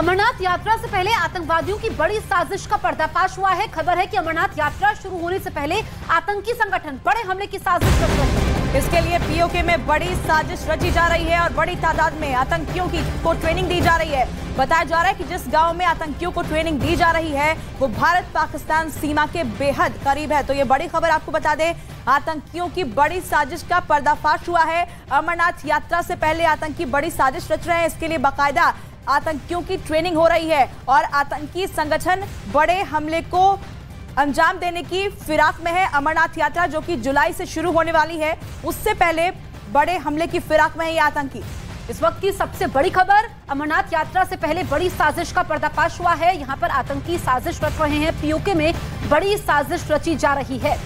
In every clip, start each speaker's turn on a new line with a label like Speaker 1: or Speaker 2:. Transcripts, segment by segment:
Speaker 1: अमरनाथ यात्रा से पहले आतंकवादियों की बड़ी साजिश का पर्दाफाश हुआ है। खबर है कि अमरनाथ यात्रा शुरू होने से पहले आतंकी संगठन बड़े हमले की साजिश कर रहे हैं।
Speaker 2: इसके लिए पीओके में बड़ी साजिश रची जा रही है और बड़ी तादाद में आतंकियों को ट्रेनिंग दी जा रही है। बताया जा रहा है कि जिस गांव में आतंकियों को ट्रेनिंग दी जा रही है वो भारत पाकिस्तान सीमा के बेहद करीब है। तो ये बड़ी खबर आपको बता दें, आतंकियों की बड़ी साजिश का पर्दाफाश हुआ है। अमरनाथ यात्रा से पहले आतंकी बड़ी साजिश रच रहे हैं। इसके लिए बाकायदा आतंकियों की ट्रेनिंग हो रही है और आतंकी संगठन बड़े हमले को अंजाम देने की फिराक में है। अमरनाथ यात्रा जो कि जुलाई से शुरू होने वाली है, उससे पहले बड़े हमले की फिराक में है ये आतंकी।
Speaker 1: इस वक्त की सबसे बड़ी खबर, अमरनाथ यात्रा से पहले बड़ी साजिश का पर्दाफाश हुआ है। यहां पर आतंकी साजिश रच रहे हैं। पीओके में बड़ी साजिश रची जा रही है।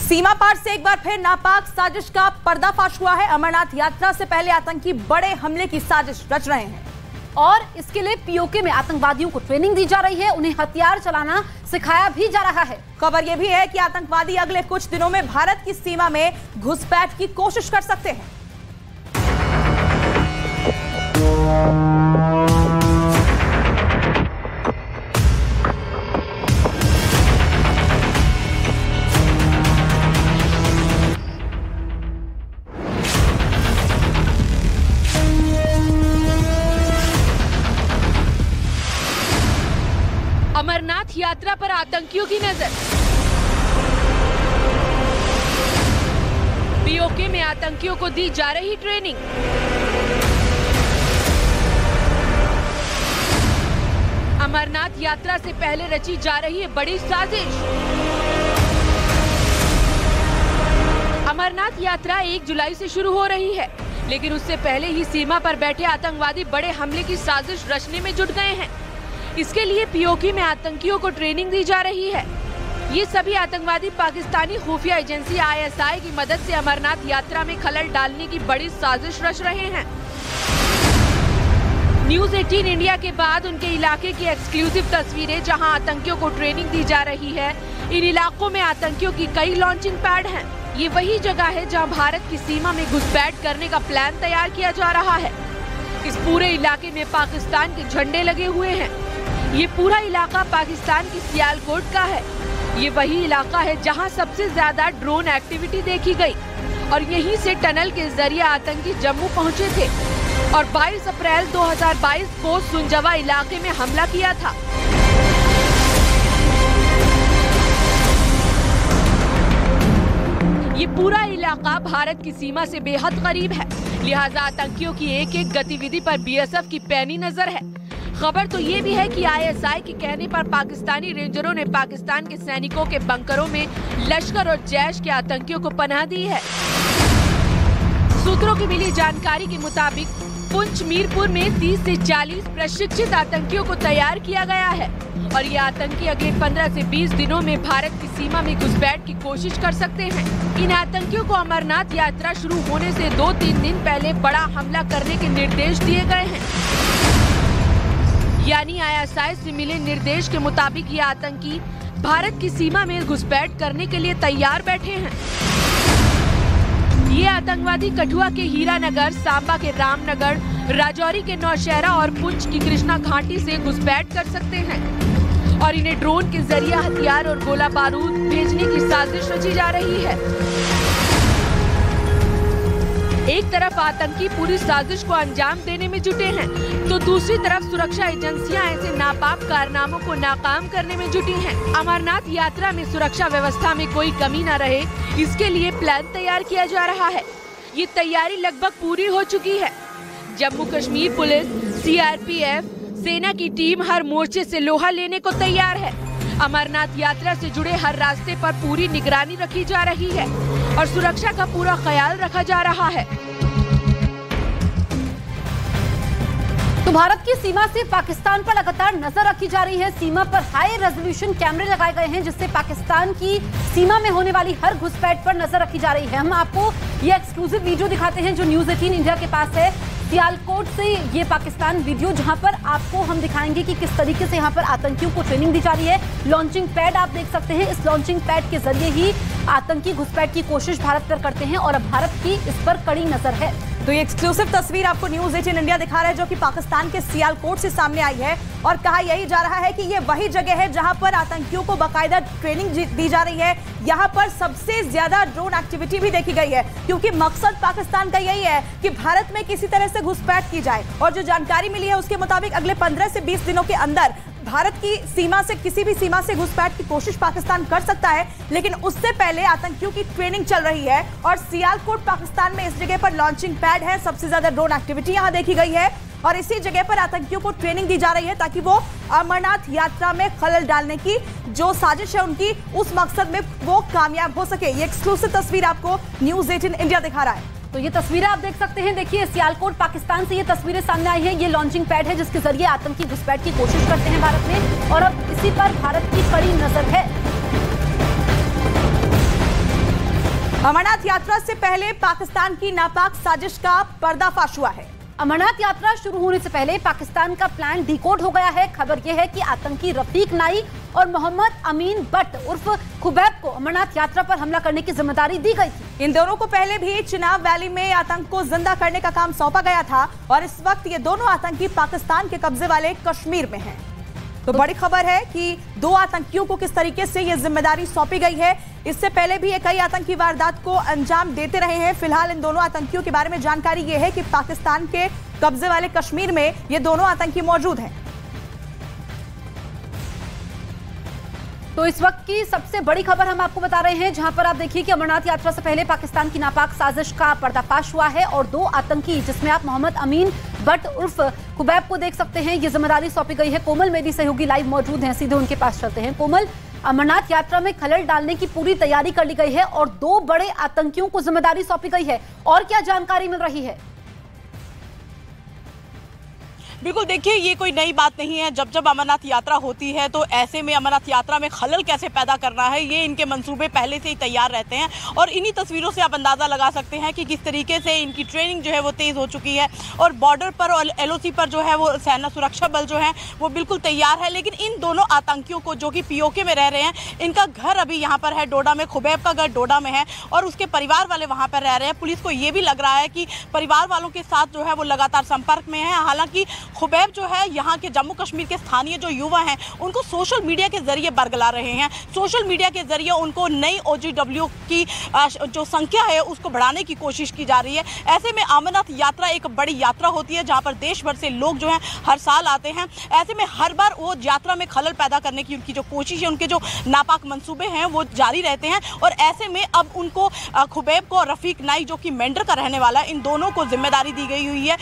Speaker 2: सीमा पार से एक बार फिर नापाक साजिश का पर्दाफाश हुआ है। अमरनाथ यात्रा से पहले आतंकी बड़े हमले की साजिश रच रहे हैं
Speaker 1: और इसके लिए पीओके में आतंकवादियों को ट्रेनिंग दी जा रही है। उन्हें हथियार चलाना सिखाया भी जा रहा है।
Speaker 2: खबर यह भी है कि आतंकवादी अगले कुछ दिनों में भारत की सीमा में घुसपैठ की कोशिश कर सकते हैं।
Speaker 3: अमरनाथ यात्रा पर आतंकियों की नजर। पीओके में आतंकियों को दी जा रही ट्रेनिंग। अमरनाथ यात्रा से पहले रची जा रही है बड़ी साजिश। अमरनाथ यात्रा 1 जुलाई से शुरू हो रही है, लेकिन उससे पहले ही सीमा पर बैठे आतंकवादी बड़े हमले की साजिश रचने में जुट गए हैं। इसके लिए पीओके में आतंकियों को ट्रेनिंग दी जा रही है। ये सभी आतंकवादी पाकिस्तानी खुफिया एजेंसी आईएसआई की मदद से अमरनाथ यात्रा में खलल डालने की बड़ी साजिश रच रहे हैं। न्यूज़ 18 इंडिया के बाद उनके इलाके की एक्सक्लूसिव तस्वीरें, जहां आतंकियों को ट्रेनिंग दी जा रही है। इन इलाकों में आतंकियों की कई लॉन्चिंग पैड हैं। ये वही जगह है जहां भारत की सीमा में घुसपैठ करने का प्लान तैयार किया जा रहा है। इस पूरे इलाके में पाकिस्तान के झंडे लगे हुए हैं। ये पूरा इलाका पाकिस्तान की सियालकोट का है। ये वही इलाका है जहां सबसे ज्यादा ड्रोन एक्टिविटी देखी गई और यहीं से टनल के जरिए आतंकी जम्मू पहुंचे थे और 22 अप्रैल 2022 को सुंजवा इलाके में हमला किया था। ये पूरा इलाका भारत की सीमा से बेहद करीब है, लिहाजा आतंकियों की एक एक गतिविधि पर बीएसएफ की पैनी नजर है। खबर तो ये भी है कि आईएसआई के कहने पर पाकिस्तानी रेंजरों ने पाकिस्तान के सैनिकों के बंकरों में लश्कर और जैश के आतंकियों को पनाह दी है। सूत्रों की मिली जानकारी के मुताबिक पुंछ मीरपुर में 30 से 40 प्रशिक्षित आतंकियों को तैयार किया गया है और ये आतंकी अगले 15 से 20 दिनों में भारत की सीमा में घुसपैठ की कोशिश कर सकते हैं। इन आतंकियों को अमरनाथ यात्रा शुरू होने से 2-3 दिन पहले बड़ा हमला करने के निर्देश दिए गए हैं। यानी आईएसआई से मिले निर्देश के मुताबिक ये आतंकी भारत की सीमा में घुसपैठ करने के लिए तैयार बैठे हैं। ये आतंकवादी कठुआ के हीरानगर, सांबा के रामनगर, राजौरी के नौशहरा और पुंछ की कृष्णा घाटी से घुसपैठ कर सकते हैं और इन्हें ड्रोन के जरिए हथियार और गोला बारूद भेजने की साजिश रची जा रही है। एक तरफ आतंकी पूरी साजिश को अंजाम देने में जुटे हैं, तो दूसरी तरफ सुरक्षा एजेंसियां ऐसे नापाक कारनामों को नाकाम करने में जुटी हैं। अमरनाथ यात्रा में सुरक्षा व्यवस्था में कोई कमी न रहे, इसके लिए प्लान तैयार किया जा रहा है। ये तैयारी लगभग पूरी हो चुकी है। जम्मू कश्मीर पुलिस, सीआरपीएफ, सेना की टीम हर मोर्चे से लोहा लेने को तैयार है। अमरनाथ यात्रा से जुड़े हर रास्ते पर पूरी निगरानी रखी जा रही है और सुरक्षा का पूरा ख्याल रखा जा रहा है।
Speaker 1: तो भारत की सीमा से पाकिस्तान पर लगातार नजर रखी जा रही है। सीमा पर हाई रेजोल्यूशन कैमरे लगाए गए हैं, जिससे पाकिस्तान की सीमा में होने वाली हर घुसपैठ पर नजर रखी जा रही है। हम आपको ये एक्सक्लूसिव वीडियो दिखाते हैं जो न्यूज़ 18 इंडिया के पास है। सियालकोट से ये पाकिस्तान वीडियो, जहां पर आपको हम दिखाएंगे कि किस तरीके से यहां पर आतंकियों को ट्रेनिंग दी जा रही है। लॉन्चिंग पैड आप देख सकते हैं। इस लॉन्चिंग पैड के जरिए ही आतंकी घुसपैठ की कोशिश भारत पर करते हैं और अब भारत की इस पर कड़ी नजर है।
Speaker 2: तो ये एक्सक्लूसिव तस्वीर आपको न्यूज 18 इंडिया दिखा रहा है, जो कि पाकिस्तान के सियालकोट से सामने आई है और कहा यही जा रहा है कि ये वही जगह है जहां पर आतंकियों को बाकायदा ट्रेनिंग दी जा रही है। यहां पर सबसे ज्यादा ड्रोन एक्टिविटी भी देखी गई है, क्योंकि मकसद पाकिस्तान का यही है कि भारत में किसी तरह से घुसपैठ की जाए। और जो जानकारी मिली है उसके मुताबिक अगले 15 से 20 दिनों के अंदर भारत की सीमा से किसी भी सीमा से घुसपैठ की कोशिश पाकिस्तान कर सकता है, लेकिन उससे पहले आतंकियों की ट्रेनिंग चल रही है। और सियालकोट पाकिस्तान में इस जगह पर लॉन्चिंग पैड है, सबसे ज्यादा ड्रोन एक्टिविटी यहां देखी गई है और इसी जगह पर आतंकियों को ट्रेनिंग दी जा रही है ताकि वो अमरनाथ यात्रा में खलल डालने की जो साजिश है उनकी, उस मकसद में वो कामयाब हो सके। ये एक्सक्लूसिव तस्वीर आपको न्यूज 18 इंडिया दिखा रहा है।
Speaker 1: तो ये तस्वीरें आप देख सकते हैं, देखिए सियालकोट पाकिस्तान से ये तस्वीरें सामने आई हैं। ये लॉन्चिंग पैड है जिसके जरिए आतंकी घुसपैठ की कोशिश करते हैं भारत में और अब इसी पर भारत की कड़ी नजर है।
Speaker 2: अमरनाथ यात्रा से पहले पाकिस्तान की नापाक साजिश का पर्दाफाश हुआ है।
Speaker 1: अमरनाथ यात्रा शुरू होने से पहले पाकिस्तान का प्लान डिकोड हो गया है। खबर यह है कि आतंकी रफीक नाई और मोहम्मद अमीन बट उर्फ खुबैब को अमरनाथ यात्रा पर हमला करने की जिम्मेदारी दी गई थी।
Speaker 2: इन दोनों को पहले भी चिनाब वैली में आतंक को जिंदा करने का काम सौंपा गया था और इस वक्त ये दोनों आतंकी पाकिस्तान के कब्जे वाले कश्मीर में हैं। तो बड़ी खबर है कि दो आतंकियों को किस तरीके से ये जिम्मेदारी सौंपी गई है। इससे पहले भी ये कई आतंकी वारदात को अंजाम देते रहे हैं। फिलहाल इन दोनों आतंकियों के बारे में जानकारी ये है कि पाकिस्तान के कब्जे वाले कश्मीर में ये दोनों आतंकी मौजूद हैं।
Speaker 1: तो इस वक्त की सबसे बड़ी खबर हम आपको बता रहे हैं, जहां पर आप देखिए कि अमरनाथ यात्रा से पहले पाकिस्तान की नापाक साजिश का पर्दाफाश हुआ है और दो आतंकी, जिसमें आप मोहम्मद अमीन बट उर्फ खुबैब को देख सकते हैं, ये जिम्मेदारी सौंपी गई है। कोमल मेरी सहयोगी लाइव मौजूद हैं, सीधे उनके पास चलते हैं। कोमल, अमरनाथ यात्रा में खलल डालने की पूरी तैयारी कर ली गई है और दो बड़े आतंकियों को जिम्मेदारी सौंपी गई है, और क्या जानकारी मिल रही है?
Speaker 4: बिल्कुल, देखिए ये कोई नई बात नहीं है। जब जब अमरनाथ यात्रा होती है तो ऐसे में अमरनाथ यात्रा में खलल कैसे पैदा करना है, ये इनके मंसूबे पहले से ही तैयार रहते हैं और इन्हीं तस्वीरों से आप अंदाज़ा लगा सकते हैं कि किस तरीके से इनकी ट्रेनिंग जो है वो तेज़ हो चुकी है और बॉर्डर पर और LOC पर जो है वो सेना सुरक्षा बल जो है वो बिल्कुल तैयार है। लेकिन इन दोनों आतंकियों को, जो कि POK में रह रहे हैं, इनका घर अभी यहाँ पर है डोडा में। खुबैब का घर डोडा में है और उसके परिवार वाले वहाँ पर रह रहे हैं। पुलिस को ये भी लग रहा है कि परिवार वालों के साथ जो है वो लगातार संपर्क में है। हालांकि खुबैब जो है यहाँ के जम्मू कश्मीर के स्थानीय जो युवा हैं उनको सोशल मीडिया के जरिए बरगला रहे हैं। सोशल मीडिया के जरिए उनको नई OGW की जो संख्या है उसको बढ़ाने की कोशिश की जा रही है। ऐसे में अमरनाथ यात्रा एक बड़ी यात्रा होती है जहाँ पर देश भर से लोग जो हैं हर साल आते हैं। ऐसे में हर बार वो यात्रा में खलल पैदा करने की उनकी जो कोशिश है, उनके जो नापाक मंसूबे हैं वो जारी रहते हैं। और ऐसे में अब उनको खुबैब को, रफीक नाई जो कि मेंढर का रहने वाला है, इन दोनों को जिम्मेदारी दी गई हुई है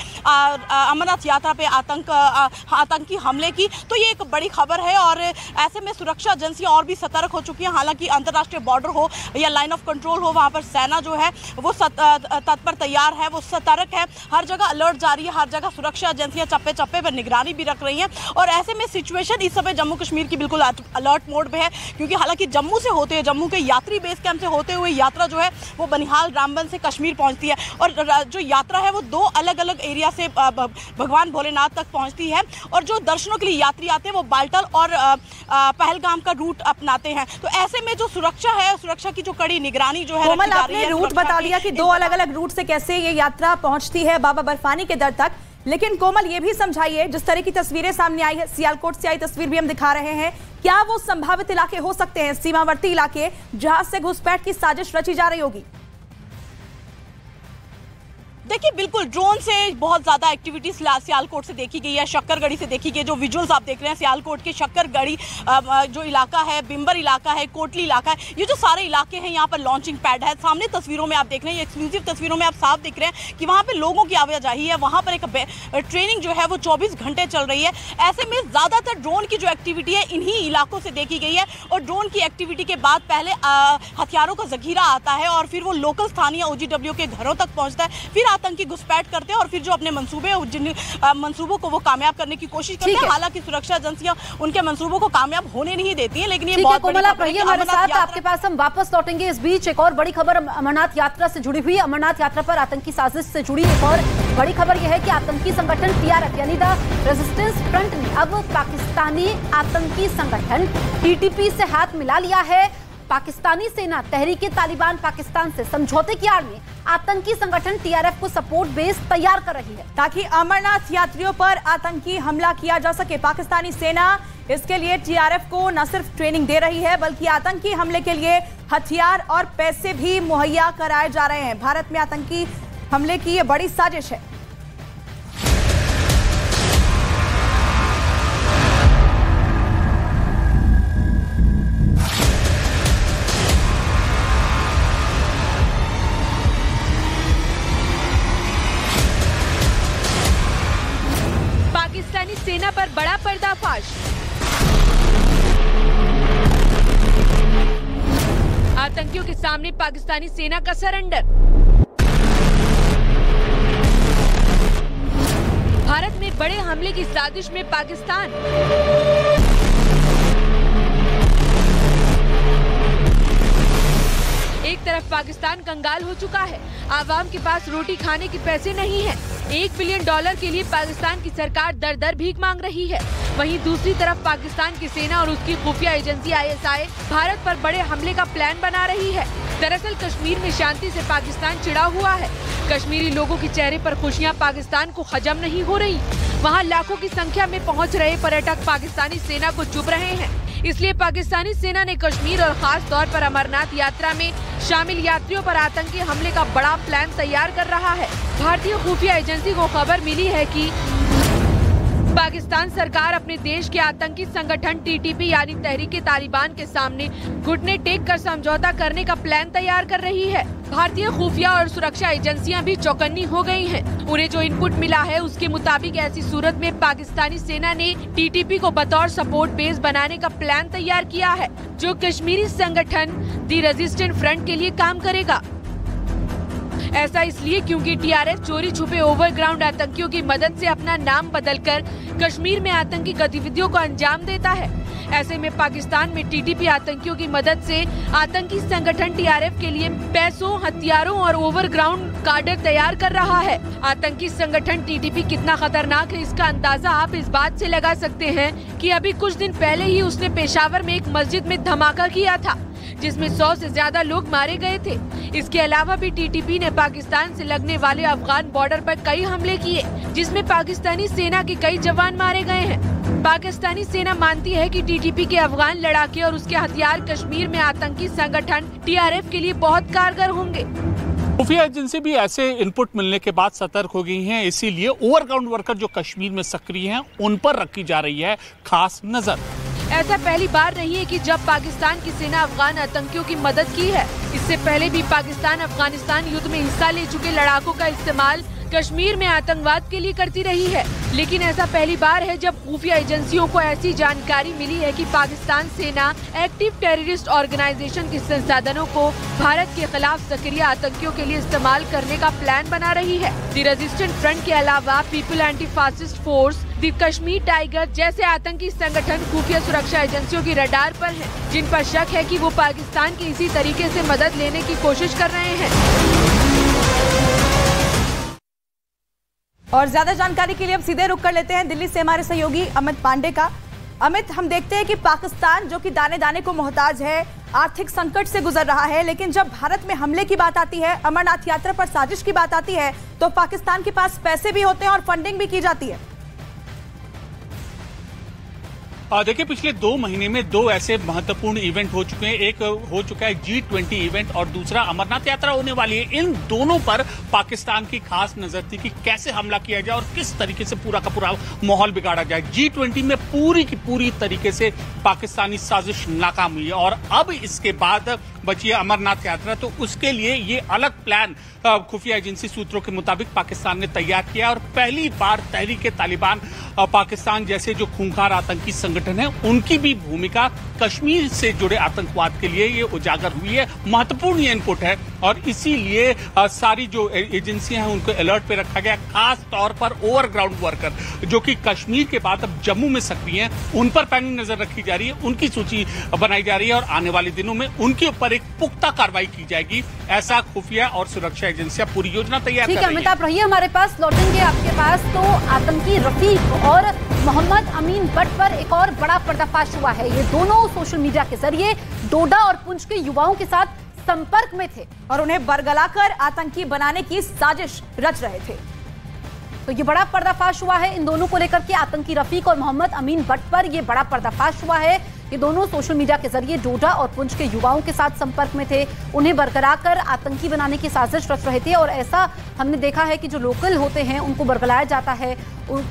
Speaker 4: अमरनाथ यात्रा पे आतंकी हमले की। तो ये एक बड़ी खबर है और ऐसे में सुरक्षा एजेंसियां और भी सतर्क हो चुकी हैं। हालांकि अंतर्राष्ट्रीय बॉर्डर हो या लाइन ऑफ कंट्रोल हो, वहां पर सेना जो है वो तत्पर तैयार है, वो सतर्क है। हर जगह अलर्ट जारी है, हर जगह सुरक्षा एजेंसियां चप्पे चप्पे पर निगरानी भी रख रही हैं और ऐसे में सिचुएशन इस समय जम्मू कश्मीर की बिल्कुल अलर्ट मोड पे है। क्योंकि हालांकि जम्मू से होते हुए, जम्मू के यात्री बेस कैंप से होते हुए यात्रा जो है वो बनिहाल रामबन से कश्मीर पहुंचती है और जो यात्रा है वो दो अलग अलग एरिया से भगवान भोलेनाथ तक पहुंचती है और जो दर्शनों के लिए यात्री आते हैं वो बाल्टल और पहलगाम का रूट अपनाते हैं। तो ऐसे में जो सुरक्षा है, सुरक्षा की जो कड़ी निगरानी जो है,
Speaker 2: कोमल आपने रूट बता दिया कि दो अलग अलग रूट से कैसे ये यात्रा पहुंचती है बाबा बर्फानी के दर तक, लेकिन कोमल ये भी समझाइए, जिस तरह की तस्वीरें सामने आई है, सियालकोट से आई तस्वीर भी हम दिखा रहे हैं, क्या वो संभावित इलाके हो सकते हैं, सीमावर्ती इलाके, जहां से घुसपैठ की साजिश रची जा रही होगी?
Speaker 4: देखिए बिल्कुल ड्रोन से बहुत ज़्यादा एक्टिविटीज सियालकोट से देखी गई है, शक्करगढ़ी से देखी गई। जो विजुअल्स आप देख रहे हैं सियालकोट के शक्करगढ़ी जो इलाका है, बिम्बर इलाका है, कोटली इलाका है, ये जो सारे इलाके हैं यहाँ पर लॉन्चिंग पैड है। सामने तस्वीरों में आप देख रहे हैं, एक्सक्लूसिव तस्वीरों में आप साफ दिख रहे हैं कि वहाँ पर लोगों की आवाजाही है, वहाँ पर एक ट्रेनिंग जो है वो 24 घंटे चल रही है। ऐसे में ज़्यादातर ड्रोन की जो एक्टिविटी है इन्हीं इलाकों से देखी गई है और ड्रोन की एक्टिविटी के बाद पहले हथियारों का जखीरा आता है और फिर वो लोकल स्थानीय OGW के घरों तक पहुँचता है, फिर आतंकी घुसपैठ करते हैं और फिर जो अपने मंसूबे, जिन मंसूबों को वो कामयाब करने की कोशिश करते हैं। हालांकि सुरक्षा एजेंसियां उनके मंसूबों को कामयाब होने नहीं देती हैं, लेकिन ये बहुत बड़ी खबर है।
Speaker 1: हमारे साथ आपके पास हम वापस लौटेंगे। इस बीच एक और बड़ी खबर अमरनाथ यात्रा से जुड़ी हुई, अमरनाथ यात्रा पर आतंकी साजिश से जुड़ी एक और बड़ी खबर यह है कि आतंकी संगठन PRF यानी द रेजिस्टेंस फ्रंट ने अब पाकिस्तानी आतंकी संगठन TTP से हाथ मिला लिया है। पाकिस्तानी सेना तहरीक-ए-तालिबान पाकिस्तान से समझौते की आड़ में आतंकी संगठन टीआरएफ को सपोर्ट बेस तैयार कर रही है
Speaker 2: ताकि अमरनाथ यात्रियों पर आतंकी हमला किया जा सके। पाकिस्तानी सेना इसके लिए टीआरएफ को न सिर्फ ट्रेनिंग दे रही है बल्कि आतंकी हमले के लिए हथियार और पैसे भी मुहैया कराए जा रहे हैं। भारत में आतंकी हमले की ये बड़ी साजिश है।
Speaker 3: पाकिस्तानी सेना पर बड़ा पर्दाफाश। आतंकियों के सामने पाकिस्तानी सेना का सरेंडर। भारत में बड़े हमले की साजिश में पाकिस्तान। एक तरफ पाकिस्तान कंगाल हो चुका है, आवाम के पास रोटी खाने के पैसे नहीं है। $1 बिलियन के लिए पाकिस्तान की सरकार दर दर भीख मांग रही है। वहीं दूसरी तरफ पाकिस्तान की सेना और उसकी खुफिया एजेंसी ISI भारत पर बड़े हमले का प्लान बना रही है। दरअसल कश्मीर में शांति से पाकिस्तान चिढ़ा हुआ है। कश्मीरी लोगों के चेहरे पर खुशियां पाकिस्तान को हजम नहीं हो रही। वहां लाखों की संख्या में पहुंच रहे पर्यटक पाकिस्तानी सेना को चुभ रहे हैं। इसलिए पाकिस्तानी सेना ने कश्मीर और खास तौर पर अमरनाथ यात्रा में शामिल यात्रियों पर आतंकी हमले का बड़ा प्लान तैयार कर रहा है। भारतीय खुफिया एजेंसी को खबर मिली है कि पाकिस्तान सरकार अपने देश के आतंकी संगठन TTP यानी तहरीक-ए-तालिबान के सामने घुटने टेक कर समझौता करने का प्लान तैयार कर रही है। भारतीय खुफिया और सुरक्षा एजेंसियां भी चौकन्नी हो गई हैं। उन्हें जो इनपुट मिला है उसके मुताबिक ऐसी सूरत में पाकिस्तानी सेना ने TTP को बतौर सपोर्ट बेस बनाने का प्लान तैयार किया है, जो कश्मीरी संगठन दी रेजिस्टेंट फ्रंट के लिए काम करेगा। ऐसा इसलिए क्योंकि TRF चोरी छुपे ओवरग्राउंड आतंकियों की मदद से अपना नाम बदलकर कश्मीर में आतंकी गतिविधियों को अंजाम देता है। ऐसे में पाकिस्तान में TTP आतंकियों की मदद से आतंकी संगठन TRF के लिए पैसों, हथियारों और ओवरग्राउंड कार्डर तैयार कर रहा है। आतंकी संगठन TTP कितना खतरनाक है इसका अंदाजा आप इस बात से लगा सकते हैं कि अभी कुछ दिन पहले ही उसने पेशावर में एक मस्जिद में धमाका किया था, जिसमें 100 से ज्यादा लोग मारे गए थे। इसके अलावा भी TTP ने पाकिस्तान से लगने वाले अफगान बॉर्डर पर कई हमले किए, जिसमें पाकिस्तानी सेना के कई जवान मारे गए हैं। पाकिस्तानी सेना मानती है कि TTP के अफगान लड़ाके और उसके हथियार कश्मीर में आतंकी संगठन TRF के लिए बहुत कारगर होंगे।
Speaker 5: खुफिया एजेंसी भी ऐसे इनपुट मिलने के बाद सतर्क हो गई हैं, इसीलिए ओवरग्राउंड वर्कर जो कश्मीर में सक्रिय हैं उन पर रखी जा रही है खास नजर।
Speaker 3: ऐसा पहली बार नहीं है कि जब पाकिस्तान की सेना अफगान आतंकियों की मदद की है। इससे पहले भी पाकिस्तान अफगानिस्तान युद्ध में हिस्सा ले चुके लड़ाकों का इस्तेमाल कश्मीर में आतंकवाद के लिए करती रही है। लेकिन ऐसा पहली बार है जब खुफिया एजेंसियों को ऐसी जानकारी मिली है कि पाकिस्तान सेना एक्टिव टेररिस्ट ऑर्गेनाइजेशन के संसाधनों को भारत के खिलाफ सक्रिय आतंकियों के लिए इस्तेमाल करने का प्लान बना रही है। द रेजिस्टेंट फ्रंट के अलावा people anti fascist force, the Kashmir tiger जैसे आतंकी संगठन खुफिया सुरक्षा एजेंसियों की रडार पर हैं, जिन पर शक है कि वो पाकिस्तान की इसी तरीके से मदद लेने की कोशिश कर रहे हैं।
Speaker 2: और ज्यादा जानकारी के लिए अब सीधे रुक कर लेते हैं दिल्ली से हमारे सहयोगी अमित पांडे का। अमित, हम देखते हैं कि पाकिस्तान जो कि दाने दाने को मोहताज है, आर्थिक संकट से गुजर रहा है, लेकिन जब भारत में हमले की बात आती है, अमरनाथ यात्रा पर साजिश की बात आती है, तो पाकिस्तान के पास पैसे भी होते हैं और फंडिंग भी की जाती है।
Speaker 5: देखिए, पिछले 2 महीने में 2 ऐसे महत्वपूर्ण इवेंट हो चुके हैं। एक हो चुका है G20 इवेंट और दूसरा अमरनाथ यात्रा होने वाली है। इन दोनों पर पाकिस्तान की खास नजर थी कि कैसे हमला किया जाए और किस तरीके से पूरा का पूरा माहौल बिगाड़ा जाए। G20 में पूरी की पूरी तरीके से पाकिस्तानी साजिश नाकाम हुई है और अब इसके बाद बची है अमरनाथ यात्रा, तो उसके लिए ये अलग प्लान खुफिया एजेंसी सूत्रों के मुताबिक पाकिस्तान ने तैयार किया और पहली बार तहरीक-ए-तालिबान पाकिस्तान जैसे जो खूंखार आतंकी संगठन है उनकी भी भूमिका कश्मीर से जुड़े आतंकवाद के लिए ये उजागर हुई है। महत्वपूर्ण ये इनपुट है और इसीलिए सारी जो एजेंसियां हैं उनको अलर्ट पे रखा गया। खास तौर पर ओवरग्राउंड वर्कर जो कि कश्मीर के बाद अब जम्मू में सक्रिय हैं, उन पर पैनी नजर रखी जा रही है, उनकी सूची बनाई जा रही है और आने वाले दिनों में उनके ऊपर एक पुख्ता कार्रवाई की जाएगी। ऐसा खुफिया और सुरक्षा एजेंसियां पूरी योजना तैयार कर रही हैं।
Speaker 1: ठीक है, अमित आप रहिए हमारे पास, लौटेंगे आपके पास। तो आतंकी रफीक और मोहम्मद अमीन भट्ट पर एक और पर बड़ा पर्दाफाश हुआ है। ये दोनों सोशल मीडिया के जरिए डोडा और पुंछ के युवाओं के साथ संपर्क में थे
Speaker 2: और उन्हें बरगलाकर आतंकी बनाने की साजिश रच रहे थे।
Speaker 1: तो ये बड़ा पर्दाफाश हुआ है इन दोनों को लेकर के। आतंकी रफीक और मोहम्मद अमीन भट्ट पर ये बड़ा पर्दाफाश हुआ है। ये दोनों सोशल मीडिया के जरिए डोडा और पुंछ के युवाओं के साथ संपर्क में थे, उन्हें बरगलाकर आतंकी बनाने की साजिश रच रहे थे। और ऐसा हमने देखा है कि जो लोकल होते हैं उनको बरगलाया जाता है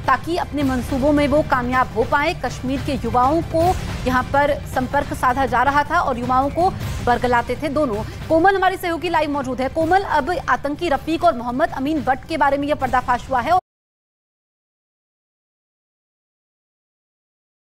Speaker 1: ताकि अपने मंसूबों में वो कामयाब हो पाए। कश्मीर के युवाओं को यहाँ पर संपर्क साधा जा रहा था और युवाओं को बरगलाते थे दोनों। कोमल हमारी सहयोगी लाइव मौजूद है। कोमल, अब आतंकी रफीक और मोहम्मद अमीन भट्ट के बारे में यह पर्दाफाश हुआ है।